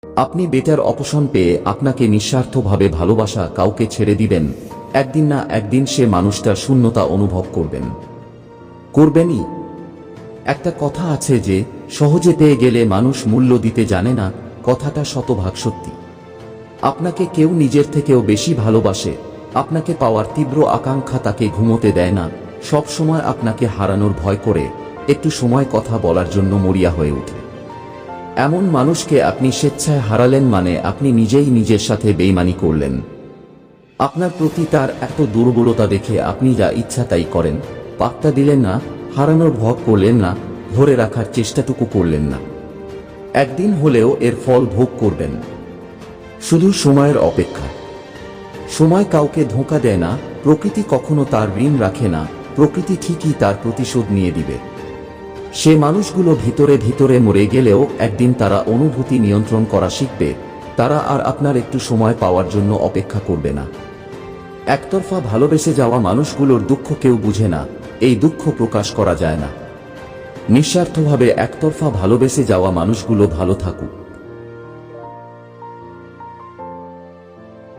আপনি better option পেয়ে আপনাকে নিঃস্বার্থভাবে ভালোবাসা কাউকে ছেড়ে দিবেন, একদিন না একদিন সে মানুষটার শূন্যতা অনুভব করবেনই। একটা কথা আছে যে সহজে পেয়ে গেলে মানুষ মূল্য দিতে জানে না, কথাটা শতভাগ সত্যি। আপনাকে কেউ নিজের থেকেও বেশি ভালোবাসে, আপনাকে পাওয়ার তীব্র আকাঙ্ক্ষা তাকে ঘুমোতে দেয় না, সব সময় আপনাকে হারানোর ভয় করে একটু সময় কথা বলার জন্য মরিয়া হয়ে ওঠে। এমন মানুষকে আপনি স্বেচ্ছায় হারালেন মানে আপনি নিজেই নিজের সাথে বেইমানি করলেন। আপনার প্রতি তার এত দুর্বলতা দেখে আপনি যা ইচ্ছা তাই করেন, পাত্তা দিলেন না, হারানোর ভয় করলেন না, ধরে রাখার চেষ্টাটুকু করলেন না। একদিন হলেও এর ফল ভোগ করবেন। শুধু সময়ের অপেক্ষা। সময় কাউকে ধোঁকা দেয় না, প্রকৃতি কখনো তার ঋণ রাখে না, প্রকৃতি ঠিকই তার প্রতিশোধ নিয়ে দিবে। সে মানুষগুলো ভিতরে ভিতরে মরে গেলেও একদিন তারা অনুভূতি নিয়ন্ত্রণ করা শিখবে, তারা আর আপনার একটু সময় পাওয়ার জন্য অপেক্ষা করবে না। একতরফা ভালোবেসে যাওয়া মানুষগুলোর দুঃখ কেউ বুঝে না, এই দুঃখ প্রকাশ করা যায় না। নিঃস্বার্থভাবে একতরফা ভালোবেসে যাওয়া মানুষগুলো ভালো থাকুক।